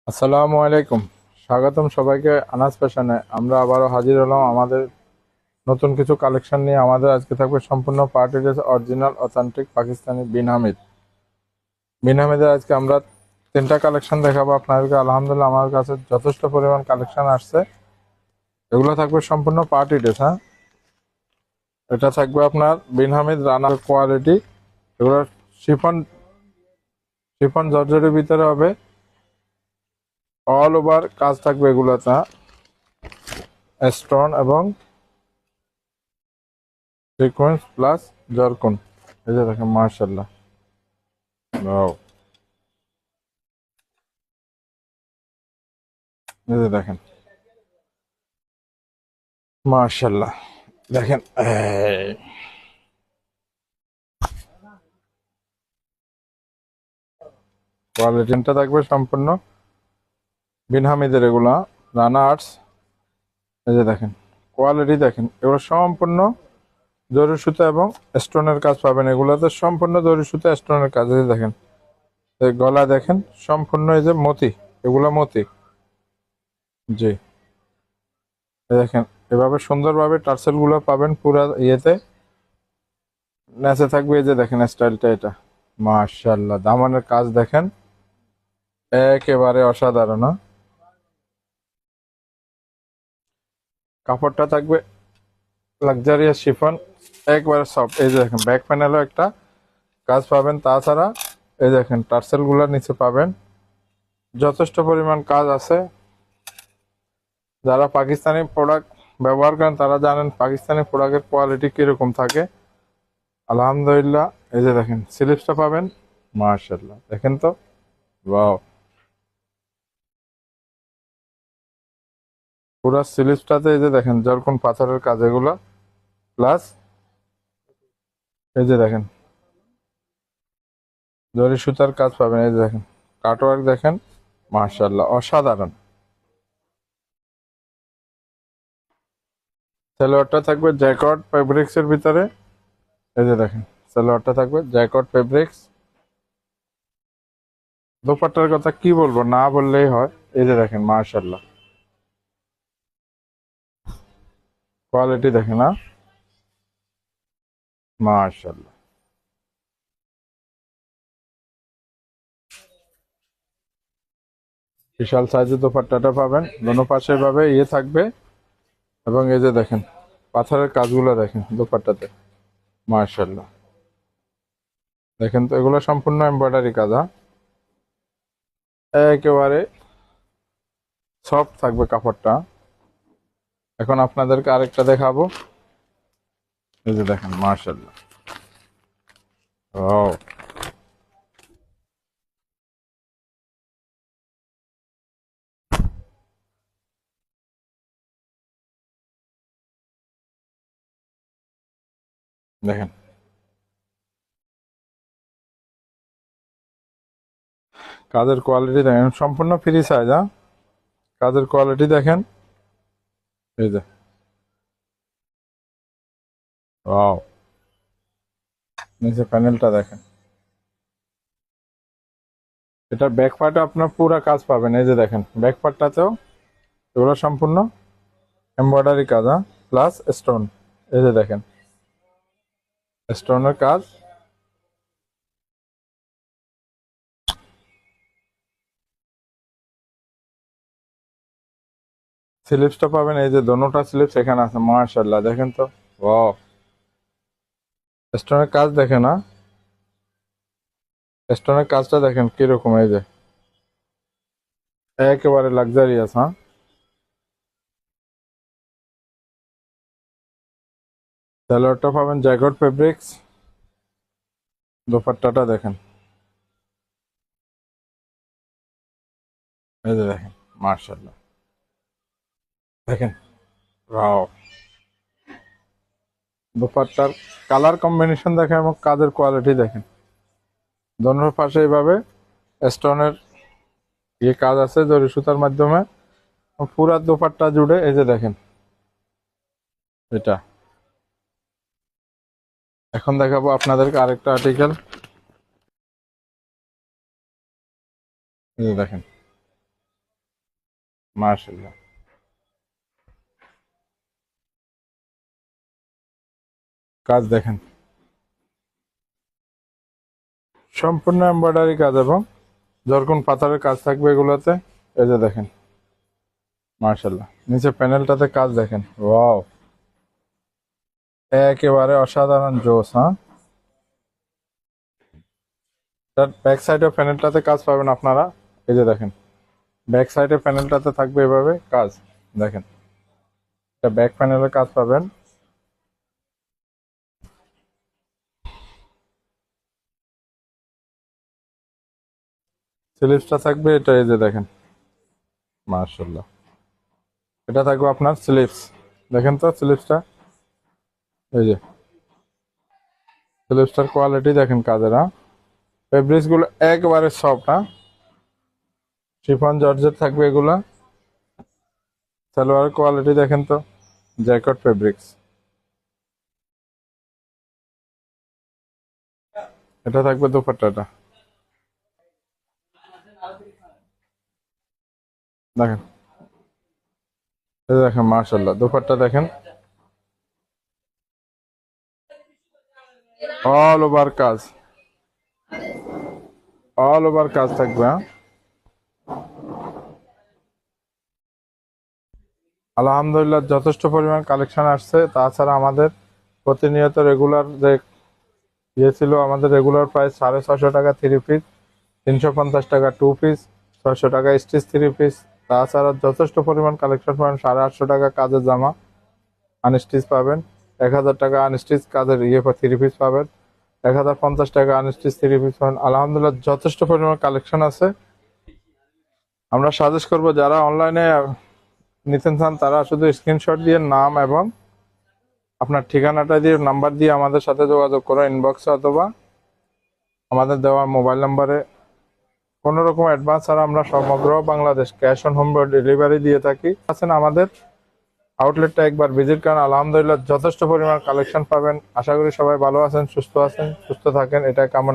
আসসালামু আলাইকুম। স্বাগতম সবাইকে আনাজ ফ্যাশনে। আমরা আবারও হাজির হলাম আমাদের নতুন কিছু কালেকশন নিয়ে। আমাদের আজকে থাকবে সম্পূর্ণ party dress, original authentic Pakistani Bin হামিদের আজকে আমরা তিনটা কালেকশন দেখাবো আপনাদেরকে। আলহামদুলিল্লাহ আমার কাছে যথেষ্ট পরিমাণ কালেকশন আসছে। এগুলো থাকবে সম্পূর্ণ পার্টি ড্রেস। হ্যাঁ, এটা থাকবে আপনার বিন হামিদ রানার কোয়ালিটি। এগুলো শিফন শিফন জর্জেটের ভিতরে হবে। অল ওভার কাজ থাকবে এগুলোতে, স্টোন এবং সিকোয়েন্স প্লাস জরকুন। এই যে দেখেন, মার্শাল্লাহ, ওয়াও। এই যে দেখেন, মার্শাল্লাহ, দেখেন কোয়ালিটিটা থাকবে সম্পূর্ণ বিন হামিদের, এগুলা রানা আর্টস। এই যে দেখেন কোয়ালিটি, দেখেন এগুলো সম্পূর্ণ জরি সুতা এবং স্টোনের কাজ পাবেন। এগুলাতে সম্পূর্ণ জরি সুতা স্টোনের কাজ। এই যে দেখেন, এই গলা দেখেন সম্পূর্ণ, এই যে মতি, এগুলা মতি। জি, এই দেখেন এভাবে সুন্দরভাবে টার্সেল গুলো পাবেন পুরা ইয়েতে। নেচে থাকবে, এই যে দেখেন স্টাইলটা, এটা মাশাআল্লাহ। দামানের কাজ দেখেন, একেবারে অসাধারণ। হ্যাঁ? কাপড়টা থাকবে লাক্সারিয়াস শিফন, একবারে সফট। এই যে দেখেন ব্যাক প্যানেলও একটা কাজ পাবেন। তাছাড়া এই দেখেন টার্সেল গুলার নিচে পাবেন যথেষ্ট পরিমাণ কাজ আছে। যারা পাকিস্তানি প্রোডাক্ট ব্যবহার করেন তারা জানেন পাকিস্তানি প্রোডাক্টের কোয়ালিটি কিরকম থাকে। আলহামদুলিল্লাহ, এই যে দেখেন স্লিপসটা পাবেন, মাশাআল্লাহ দেখেন তো, ওয়াও। পুরো স্লিপসটাতে এই যে দেখেন জরকুন পাথরের কাজ এগুলো, প্লাস এই যে দেখেন জরি সুতার কাজ পাবেন। এই যে দেখেন কাটওয়ার্ক দেখেন, মাশাআল্লাহ অসাধারণ। সালোয়ারটা থাকবে জ্যাকট ফেব্রিক্স এর ভিতরে। এই যে দেখেন সালোয়ারটা থাকবে জ্যাকট ফেব্রিক্স। দোপাট্টার কথা কি বলবো, না বললেই হয়। এই যে দেখেন মাশাআল্লাহ, কোয়ালিটি দেখেন না, মাশাআল্লাহ। বিশাল সাইজের দোপাট্টাটা পাবেন, দোনো পাশে ভাবে ইয়ে থাকবে। এবং এই যে দেখেন পাথরের কাজগুলো দেখেন দোপাট্টাতে, মাশাআল্লাহ দেখেন তো, এগুলো সম্পূর্ণ এমব্রয়ডারি কাজ। হ্যাঁ? একেবারে সফট থাকবে কাপড়টা। এখন আপনাদেরকে আরেকটা দেখাবো। এই যে দেখেন মাশাআল্লাহ, ও দেখেন কাজের কোয়ালিটি দেখেন, সম্পূর্ণ ফ্রি সাইজ। হ্যাঁ, কাজের কোয়ালিটি দেখেন, এই যে ওয়াও। নিচে প্যানেলটা দেখেন, এটার ব্যাক পার্টে আপনার পুরো কাজ পাবেন। এই যে দেখেন ব্যাক পার্টটাতেও এগুলো সম্পূর্ণ এমব্রয়ডারি কাজ, প্লাস স্টোন। এই যে দেখেন স্টোনের কাজ। স্লিপসটা পাবেন, এই যে দোনোটা স্লিপস এখানে আছে, মাশাআল্লাহ দেখেন তো, ওয়াও। স্টোনের কাজ দেখেন না, স্টোনের কাজটা দেখেন কিরকম, এই যে একেবারে লাক্সারিয়াস। হ্যাঁ, সালোয়ারটা পাবেন জ্যাকট ফেব্রিক্স। দোপাট্টাটা দেখেন, এই যে দেখেন মাশাআল্লাহ দেখেন, ওয়াও। দোপাট্টার কালার কম্বিনেশন দেখেন এবং কাজের কোয়ালিটি দেখেন। দোনোর পাশে এইভাবে স্টোনের ইয়ে কাজ আছে জরি সুতার মাধ্যমে পুরা দোপাট্টা জুড়ে। এই যে দেখেন এটা। এখন দেখাবো আপনাদেরকে আরেকটা আর্টিকেল। এই যে দেখেন মাশাআল্লাহ। কাজ দেখেন, সম্পূর্ণ এমব্রয়ডারি কাজ এবং জরকুন পাথরের কাজ থাকবে এগুলোতে। এই যে দেখেন, মাশাআল্লাহ। নিচে প্যানেলটাতে কাজ দেখেন, ওয়াও, একেবারে অসাধারণ জোস। হ্যাঁ, তার ব্যাক সাইডে প্যানেলটাতে কাজ পাবেন আপনারা। এই যে দেখেন, ব্যাক সাইডে প্যানেলটাতে থাকবে এভাবে কাজ দেখেন, এটা ব্যাক প্যানেলের কাজ পাবেন। স্লিপসটা থাকবে এটা, এই যে দেখেন, মাশাআল্লাহ। এটা থাকবে আপনার স্লিপস, দেখেন তো স্লিপসটা, এই যে স্লিপসটার কোয়ালিটি দেখেন কাজের। হ্যাঁ, ফেব্রিক্স গুলো একবারে সফট। হ্যাঁ, শিফন জর্জেট থাকবে এগুলা। সালোয়ার কোয়ালিটি দেখেন তো, জ্যাকট ফেব্রিক্স। এটা থাকবে দুপাট্টাটা, দেখেন, এই যে দেখেন, মাশাআল্লাহ। দুপাট্টা দেখেন, অল ওভার কাজ, অল ওভার কাজ থাকবে। হ্যাঁ, আলহামদুলিল্লাহ যথেষ্ট পরিমাণ কালেকশন আসছে। তাছাড়া আমাদের প্রতিনিয়ত রেগুলার যে ইয়ে ছিল, আমাদের রেগুলার প্রাইস 650 টাকা 3 পিস, 350 টাকা 2 পিস, 600 টাকা স্টিচ 3 পিস। তাছাড়া যথেষ্ট পরিমাণ কালেকশন পাবেন। 850 টাকা কাজের জামা আনস্টিচ পাবেন, 1000 টাকা আনস্টিচ কাজের ইয়ে 3 পিস পাবেন, 1050 টাকা আনস্টিচ 3 পিস পাবেন। আলহামদুলিল্লাহ যথেষ্ট পরিমাণ কালেকশন আছে। আমরা সাজেস্ট করব যারা অনলাইনে নিতে চান তারা শুধু স্ক্রিনশট দিয়ে নাম এবং আপনার ঠিকানাটা দিয়ে, নাম্বার দিয়ে আমাদের সাথে যোগাযোগ করো ইনবক্সে, অথবা আমাদের দেওয়া মোবাইল নাম্বারে। কোনো রকম অ্যাডভান্স ছাড়া আমরা সমগ্র Bangladesh cash on home delivery দিয়ে থাকি। আছেন আমাদের আউটলেটটা একবার ভিজিট করেন। আলহামদুলিল্লাহ যথেষ্ট পরিমাণ কালেকশন পাবেন। আশা করি সবাই ভালো আছেন, সুস্থ থাকেন, এটা কামনা।